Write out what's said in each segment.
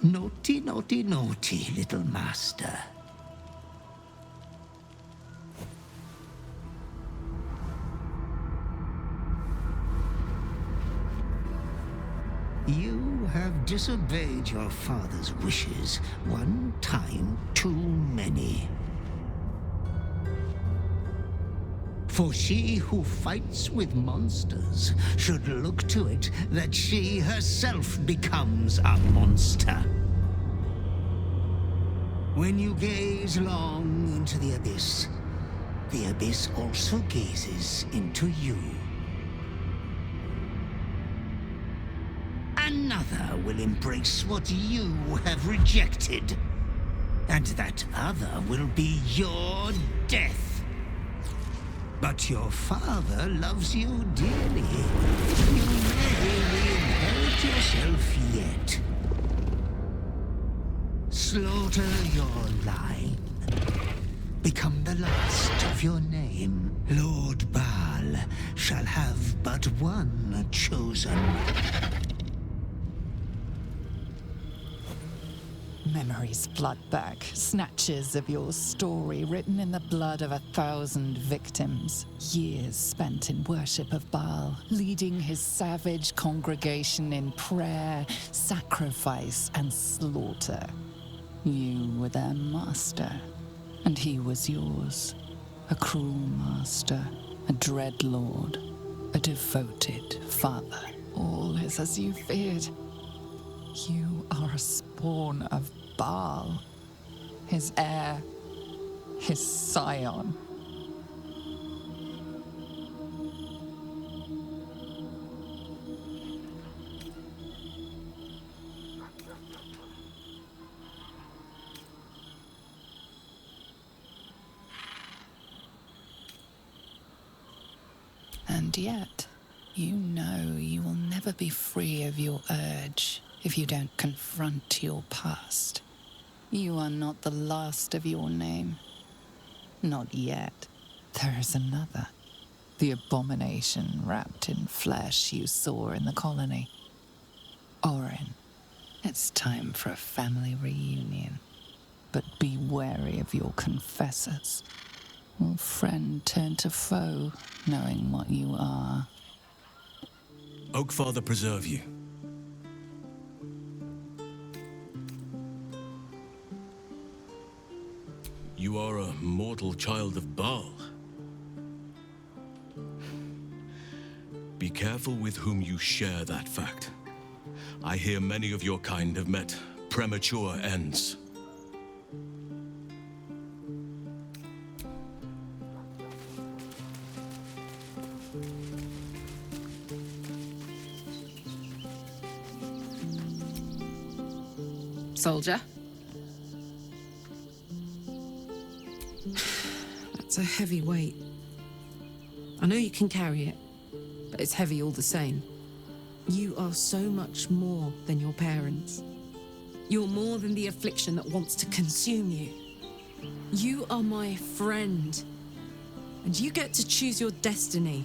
Naughty, naughty, naughty, little master. You have disobeyed your father's wishes one time too many. For she who fights with monsters should look to it that she herself becomes a monster. When you gaze long into the abyss also gazes into you. Another will embrace what you have rejected. And that other will be your death. But your father loves you dearly. You may re-inherit yourself yet. Slaughter your line. Become the last of your name. Lord Baal shall have but one chosen. Memories flood back, snatches of your story written in the blood of 1,000 victims. Years spent in worship of Baal, leading his savage congregation in prayer, sacrifice, and slaughter. You were their master, and he was yours. A cruel master, a dread lord, a devoted father. All is as you feared. You are a spawn of Baal, his heir, his scion. And yet, you know you will never be free of your urge if you don't confront your past. You are not the last of your name. Not yet. There is another. The abomination wrapped in flesh you saw in the colony. Orin, it's time for a family reunion. But be wary of your confessors. Will friend turn to foe, knowing what you are? Oakfather preserve you. You are a mortal child of Baal. Be careful with whom you share that fact. I hear many of your kind have met premature ends. Soldier. That's a heavy weight. I know you can carry it, but it's heavy all the same. You are so much more than your parents. You're more than the affliction that wants to consume you. You are my friend, and you get to choose your destiny.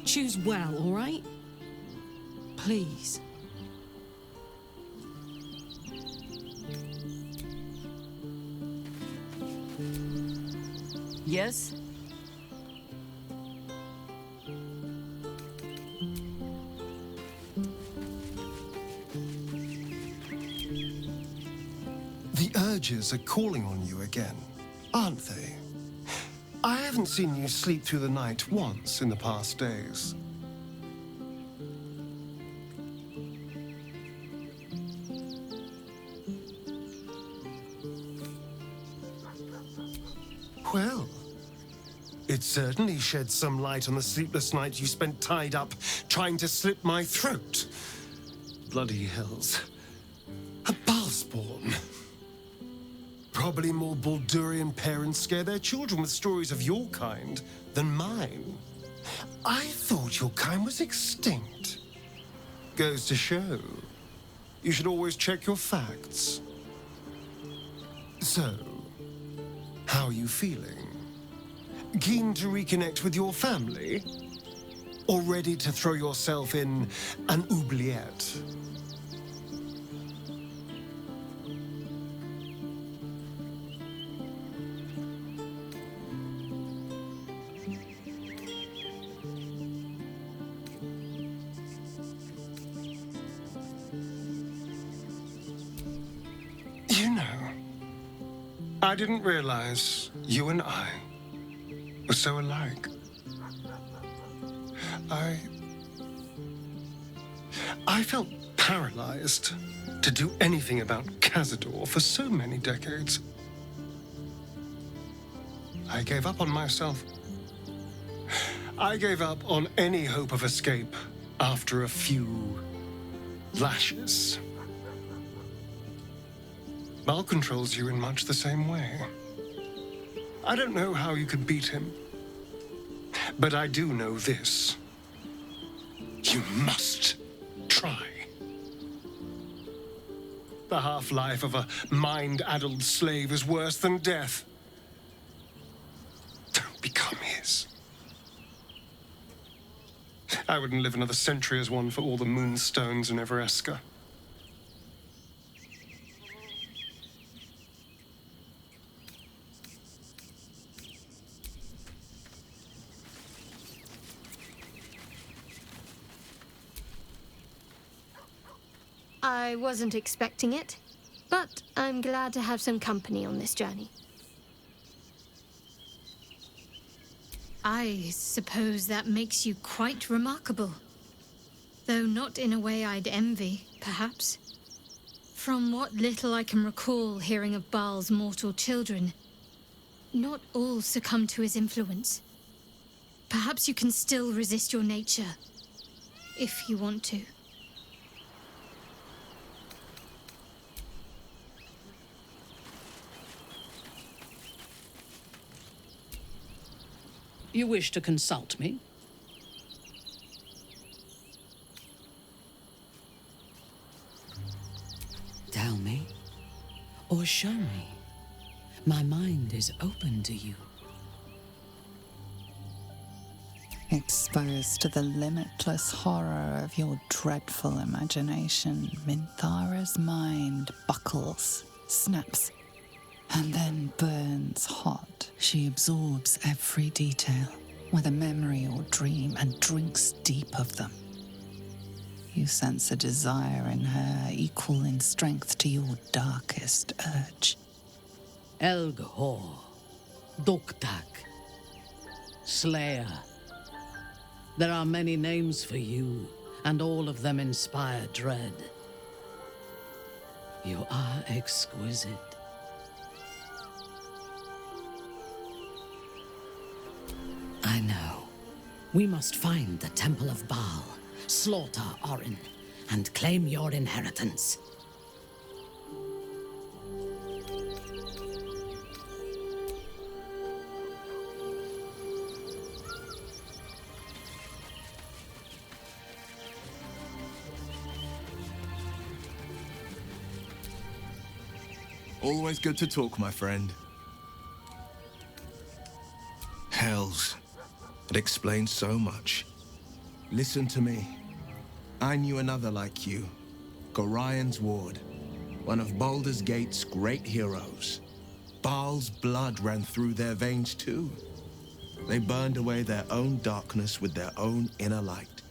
Choose well, all right? Please. Yes? The urges are calling on you again, aren't they? I haven't seen you sleep through the night once in the past days. Well, it certainly sheds some light on the sleepless night you spent tied up trying to slit my throat. Bloody hells. A Baalspawn. Probably more Baldurian parents scare their children with stories of your kind than mine. I thought your kind was extinct. Goes to show, you should always check your facts. So, how are you feeling? Keen to reconnect with your family? Or ready to throw yourself in an oubliette? I didn't realize you and I were so alike. I felt paralyzed to do anything about Cazador for so many decades. I gave up on myself. I gave up on any hope of escape after a few lashes. Baal controls you in much the same way. I don't know how you could beat him, but I do know this. You must try. The half-life of a mind-addled slave is worse than death. Don't become his. I wouldn't live another century as one for all the moonstones in Evereska. I wasn't expecting it, but I'm glad to have some company on this journey. I suppose that makes you quite remarkable. Though not in a way I'd envy, perhaps. From what little I can recall hearing of Baal's mortal children, not all succumb to his influence. Perhaps you can still resist your nature, if you want to. You wish to consult me? Tell me, or show me. My mind is open to you. Exposed to the limitless horror of your dreadful imagination, Minthara's mind buckles, snaps, and then burns hot. She absorbs every detail, whether memory or dream, and drinks deep of them. You sense a desire in her equal in strength to your darkest urge. Elgor, Doktak, Slayer. There are many names for you, and all of them inspire dread. You are exquisite. I know. We must find the Temple of Baal, slaughter Orin, and claim your inheritance. Always good to talk, my friend. Hells. It explains so much. Listen to me. I knew another like you. Gorion's ward. One of Baldur's Gate's great heroes. Baal's blood ran through their veins too. They burned away their own darkness with their own inner light.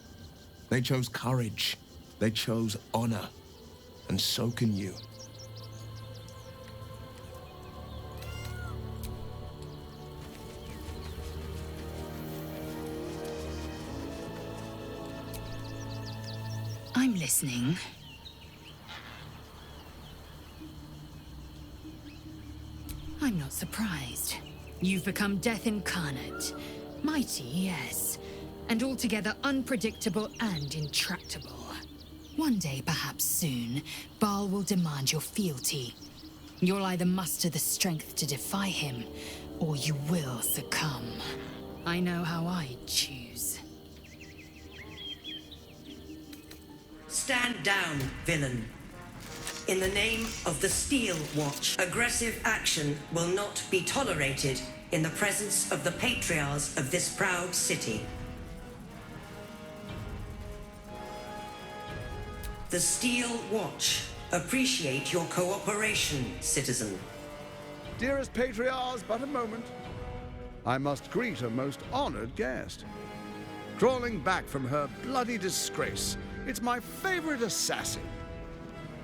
They chose courage. They chose honor. And so can you. I'm listening. I'm not surprised. You've become Death Incarnate. Mighty, yes. And altogether unpredictable and intractable. One day, perhaps soon, Baal will demand your fealty. You'll either muster the strength to defy him, or you will succumb. I know how I choose. Stand down, villain. In the name of the Steel Watch, aggressive action will not be tolerated in the presence of the patriarchs of this proud city. The Steel Watch appreciate your cooperation, citizen. Dearest patriarchs, but a moment. I must greet a most honored guest. Crawling back from her bloody disgrace, it's my favorite assassin.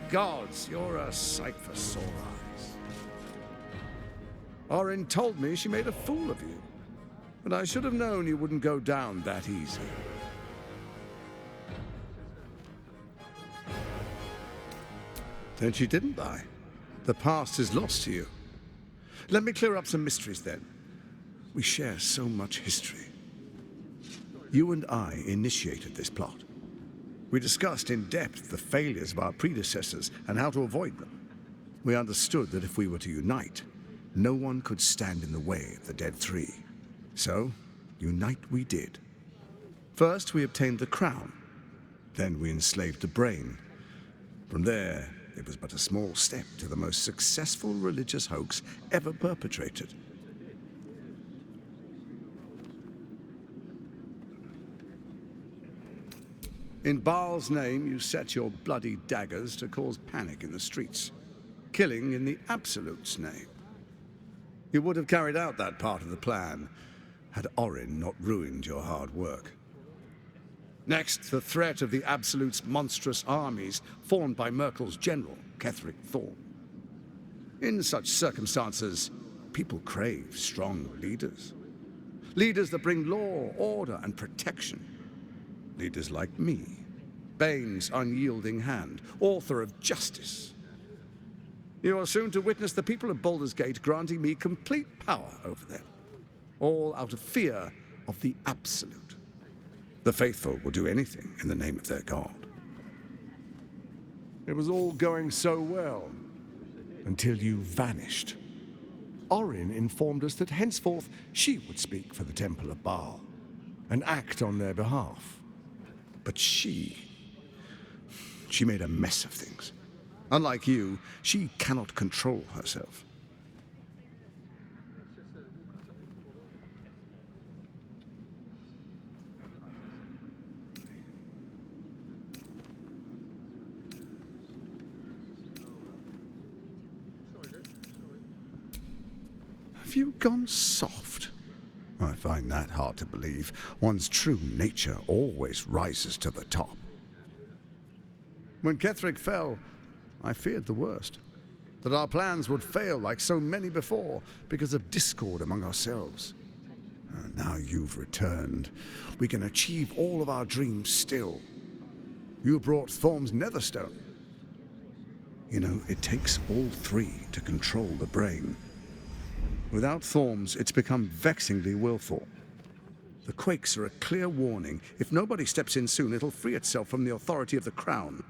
Gods, you're a sight for sore eyes. Orin told me she made a fool of you. But I should have known you wouldn't go down that easy. Then she didn't lie. The past is lost to you. Let me clear up some mysteries then. We share so much history. You and I initiated this plot. We discussed in depth the failures of our predecessors and how to avoid them. We understood that if we were to unite, no one could stand in the way of the Dead Three. So, unite we did. First, we obtained the crown. Then we enslaved the brain. From there, it was but a small step to the most successful religious hoax ever perpetrated. In Baal's name, you set your bloody daggers to cause panic in the streets, killing in the Absolute's name. You would have carried out that part of the plan had Orin not ruined your hard work. Next, the threat of the Absolute's monstrous armies formed by Merkel's general, Ketheric Thorm. In such circumstances, people crave strong leaders. Leaders that bring law, order, and protection. Leaders like me, Bane's unyielding hand, author of justice. You are soon to witness the people of Baldur's Gate granting me complete power over them, all out of fear of the Absolute. The faithful will do anything in the name of their god. It was all going so well, until you vanished. Orin informed us that henceforth she would speak for the Temple of Baal, and act on their behalf. But she made a mess of things. Unlike you, she cannot control herself. Have you gone soft? I find that hard to believe. One's true nature always rises to the top. When Ketheric fell, I feared the worst. That our plans would fail like so many before because of discord among ourselves. Now you've returned. We can achieve all of our dreams still. You brought Thorm's Netherstone. You know, it takes all three to control the brain. Without Thorm's, it's become vexingly willful. The Quakes are a clear warning. If nobody steps in soon, it'll free itself from the authority of the Crown.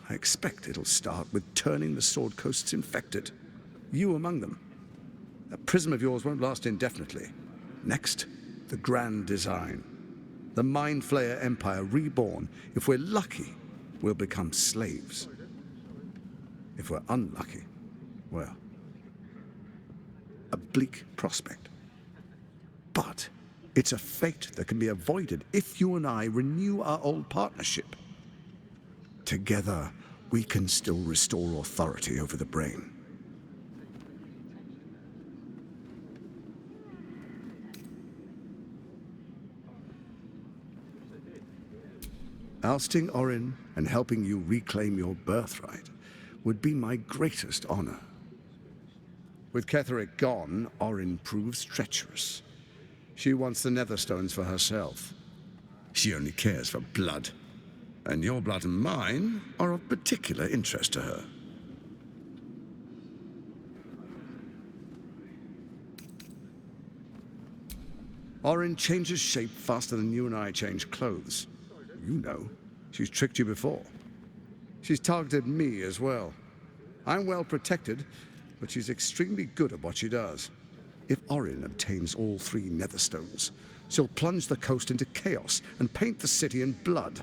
I expect it'll start with turning the Sword Coasts infected. You among them. That prism of yours won't last indefinitely. Next, the Grand Design. The Mind Flayer Empire reborn. If we're lucky, we'll become slaves. If we're unlucky, well, a bleak prospect. But it's a fate that can be avoided if you and I renew our old partnership. Together, we can still restore authority over the brain. Ousting Orin and helping you reclaim your birthright would be my greatest honor. With Ketheric gone, Orin proves treacherous. She wants the Netherstones for herself. She only cares for blood. And your blood and mine are of particular interest to her. Orin changes shape faster than you and I change clothes. You know, she's tricked you before. She's targeted me as well. I'm well protected, but she's extremely good at what she does. If Orin obtains all three Netherstones, she'll plunge the coast into chaos and paint the city in blood.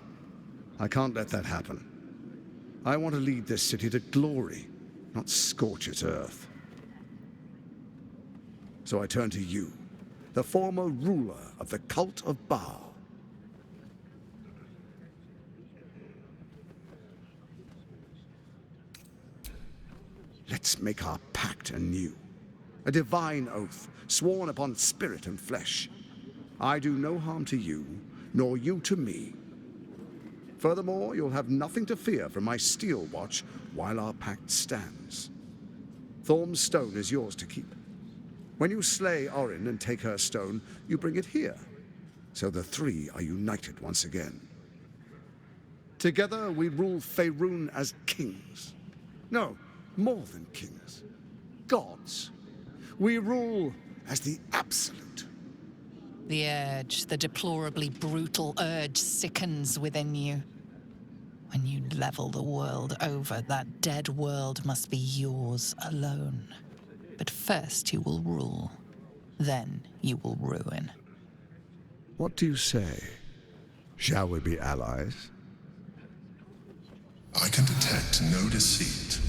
I can't let that happen. I want to lead this city to glory, not scorch its earth. So I turn to you, the former ruler of the cult of Baal. Let's make our pact anew. A divine oath, sworn upon spirit and flesh. I do no harm to you, nor you to me. Furthermore, you'll have nothing to fear from my steel watch while our pact stands. Thorm's stone is yours to keep. When you slay Orin and take her stone, you bring it here. So the three are united once again. Together we rule Faerun as kings. No, more than kings. Gods. We rule as the absolute. The urge, the deplorably brutal urge, sickens within you. When you level the world over, that dead world must be yours alone. But first you will rule. Then you will ruin. What do you say? Shall we be allies? I can detect no deceit.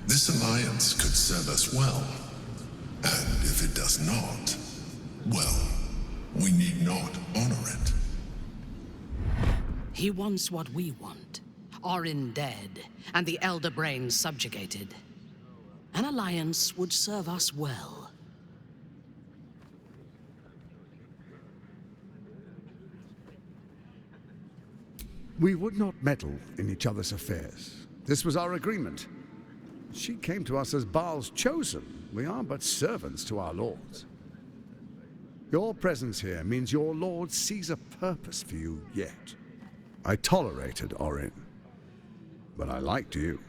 This alliance could serve us well. And if it does not, well, we need not honor it. He wants what we want. Orin dead, and the Elder Brain subjugated. An alliance would serve us well. We would not meddle in each other's affairs. This was our agreement. She came to us as Baal's chosen. We are but servants to our lords. Your presence here means your lord sees a purpose for you yet. I tolerated Orin, but I liked you.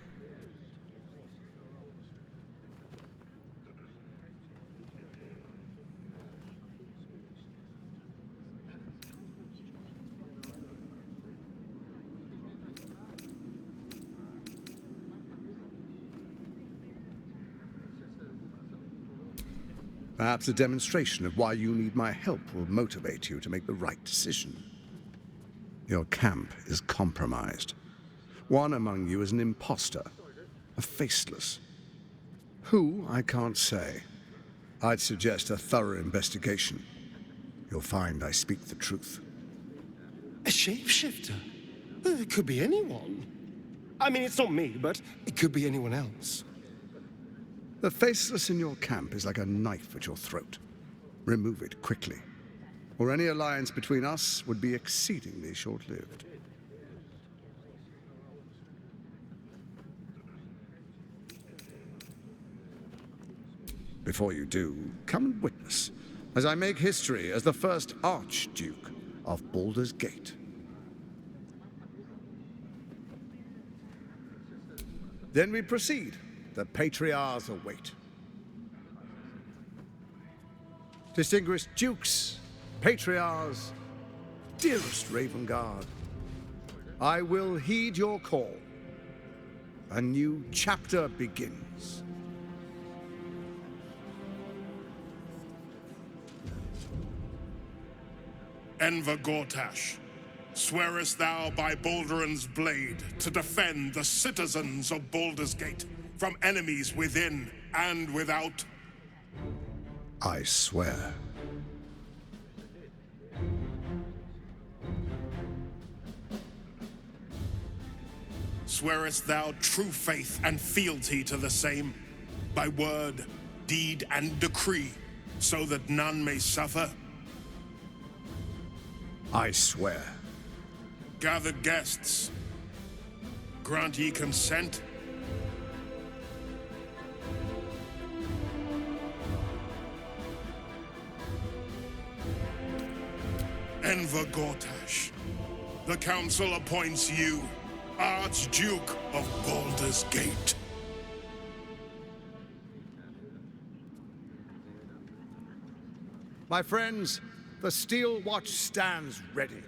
Perhaps a demonstration of why you need my help will motivate you to make the right decision. Your camp is compromised. One among you is an imposter, a faceless. Who, I can't say. I'd suggest a thorough investigation. You'll find I speak the truth. A shapeshifter? It could be anyone. I mean, it's not me, but it could be anyone else. The faceless in your camp is like a knife at your throat. Remove it quickly, or any alliance between us would be exceedingly short-lived. Before you do, come and witness, as I make history as the first Archduke of Baldur's Gate. Then we proceed. The Patriarchs await. Distinguished Dukes, Patriarchs, dearest Ravengard, I will heed your call. A new chapter begins. Enver Gortash, swearest thou by Balduran's blade to defend the citizens of Baldur's Gate from enemies within and without? I swear. Swearest thou true faith and fealty to the same, by word, deed, and decree, so that none may suffer? I swear. Gathered guests, grant ye consent? Enver Gortash, the Council appoints you Archduke of Baldur's Gate. My friends, the Steel Watch stands ready.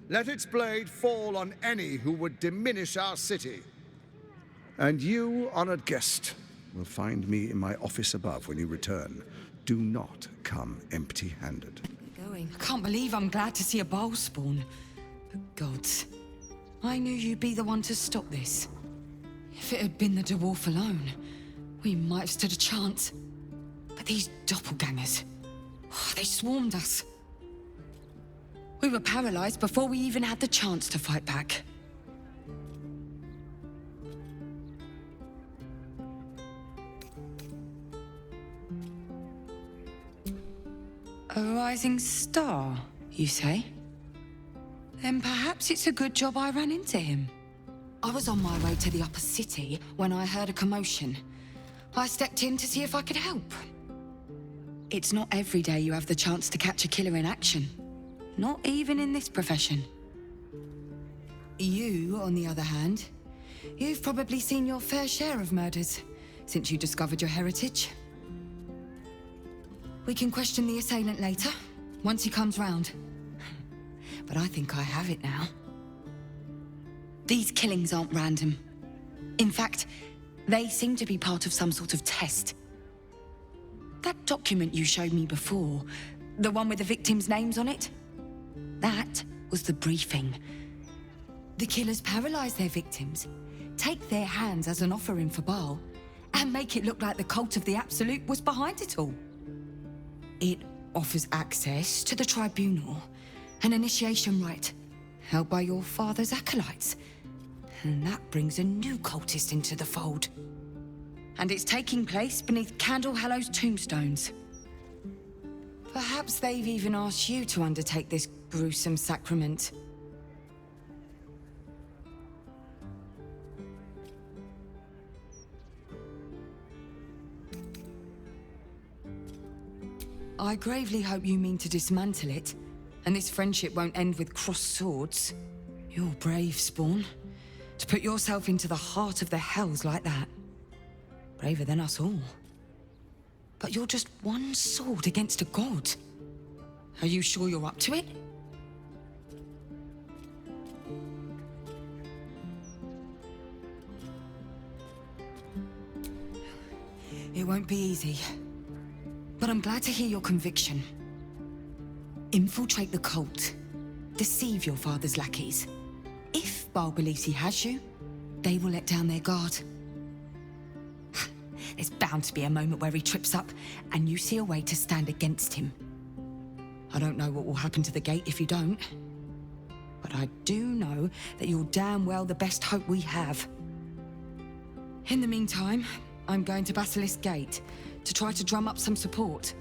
Let its blade fall on any who would diminish our city. And you, honored guest, will find me in my office above when you return. Do not come empty-handed. Going. I can't believe I'm glad to see a Baal spawn. But gods, I knew you'd be the one to stop this. If it had been the dwarf alone, we might have stood a chance. But these doppelgangers, they swarmed us. We were paralyzed before we even had the chance to fight back. A rising star, you say? Then perhaps it's a good job I ran into him. I was on my way to the upper city when I heard a commotion. I stepped in to see if I could help. It's not every day you have the chance to catch a killer in action. Not even in this profession. You, on the other hand, you've probably seen your fair share of murders since you discovered your heritage. We can question the assailant later, once he comes round. But I think I have it now. These killings aren't random. In fact, they seem to be part of some sort of test. That document you showed me before, the one with the victims' names on it, that was the briefing. The killers paralyze their victims, take their hands as an offering for Baal, and make it look like the cult of the Absolute was behind it all. It offers access to the tribunal, an initiation rite, held by your father's acolytes. And that brings a new cultist into the fold. And it's taking place beneath Candlehallows tombstones. Perhaps they've even asked you to undertake this gruesome sacrament. I gravely hope you mean to dismantle it, and this friendship won't end with crossed swords. You're brave, Spawn. To put yourself into the heart of the Hells like that. Braver than us all. But you're just one sword against a god. Are you sure you're up to it? It won't be easy. But I'm glad to hear your conviction. Infiltrate the cult. Deceive your father's lackeys. If Baal believes he has you, they will let down their guard. There's bound to be a moment where he trips up, and you see a way to stand against him. I don't know what will happen to the gate if you don't. But I do know that you're damn well the best hope we have. In the meantime, I'm going to Basilisk Gate to try to drum up some support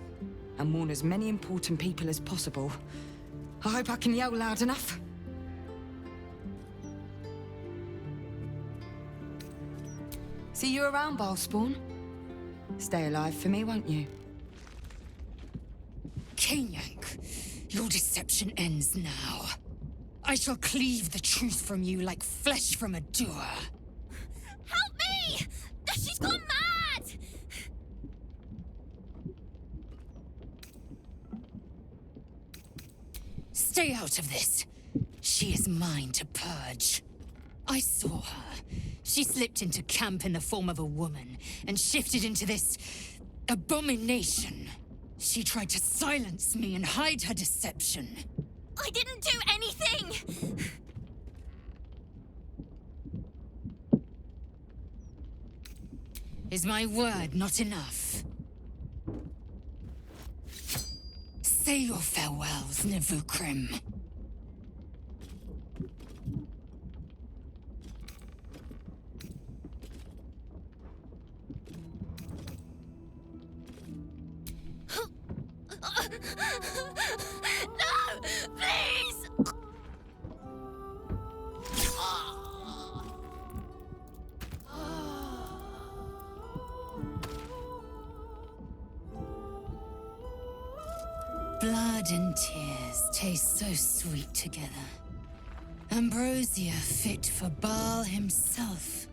and warn as many important people as possible. I hope I can yell loud enough. See you around, Baalspawn. Stay alive for me, won't you? Kenyank, your deception ends now. I shall cleave the truth from you like flesh from a doer. Help me! She's gone mad! Stay out of this. She is mine to purge. I saw her. She slipped into camp in the form of a woman and shifted into this abomination. She tried to silence me and hide her deception. I didn't do anything! Is my word not enough? Say your farewells, Navukrim. No! Please! Blood and tears taste so sweet together. Ambrosia fit for Baal himself.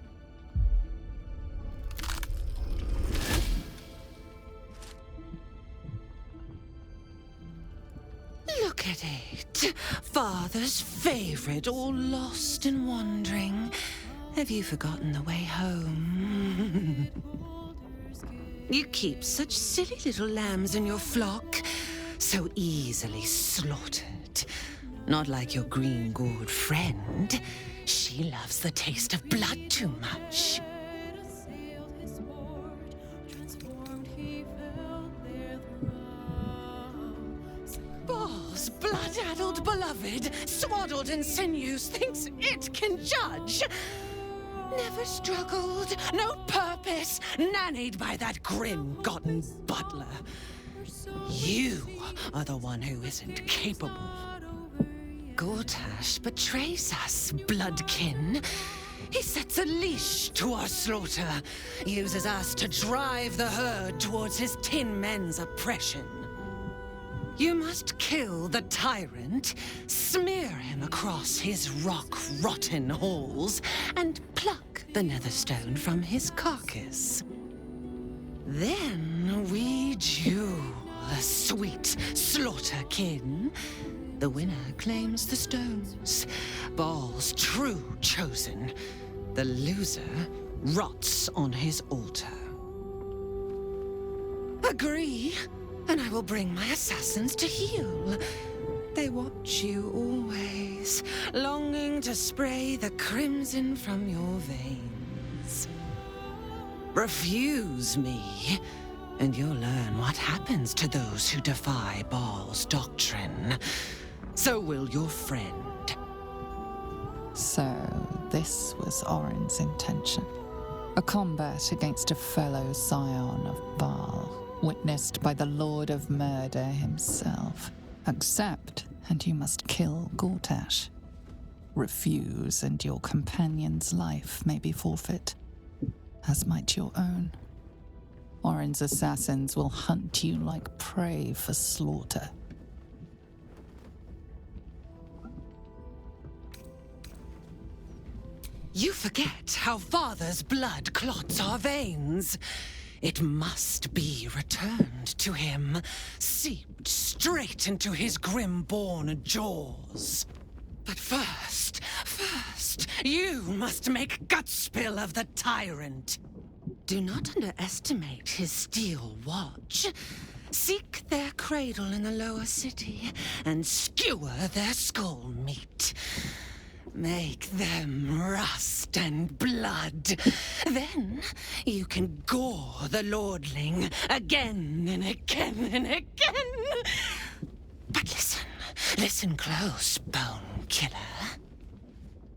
Look at it. Father's favorite, all lost and wandering. Have you forgotten the way home? You keep such silly little lambs in your flock, so easily slaughtered. Not like your green gourd friend. She loves the taste of blood too much. Baal's blood-addled beloved, swaddled in sinews, thinks it can judge. Never struggled, no purpose, nannied by that grim-gotten butler. You are the one who isn't capable. Gortash betrays us, bloodkin. He sets a leash to our slaughter, uses us to drive the herd towards his tin men's oppression. You must kill the tyrant, smear him across his rock-rotten halls, and pluck the netherstone from his carcass. Then we duel, sweet slaughterkin. The winner claims the stones, Baal's true chosen. The loser rots on his altar. Agree, and I will bring my assassins to heal. They watch you always, longing to spray the crimson from your veins. Refuse me, and you'll learn what happens to those who defy Baal's doctrine. So will your friend. So, this was Orin's intention. A combat against a fellow scion of Baal, witnessed by the Lord of Murder himself. Accept, and you must kill Gortash. Refuse, and your companion's life may be forfeit, as might your own. Orin's assassins will hunt you like prey for slaughter. You forget how Father's blood clots our veins. It must be returned to him, seeped straight into his grim-born jaws. But first, you must make gutspill of the tyrant. Do not underestimate his steel watch. Seek their cradle in the lower city and skewer their skull meat. Make them rust and blood. Then you can gore the lordling again and again and again. But listen close, Bone Killer.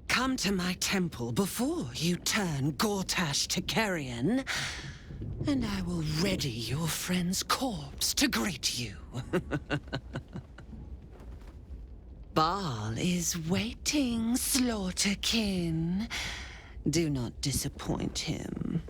Come to my temple before you turn Gortash to carrion, and I will ready your friend's corpse to greet you. Baal is waiting, slaughterkin. Do not disappoint him.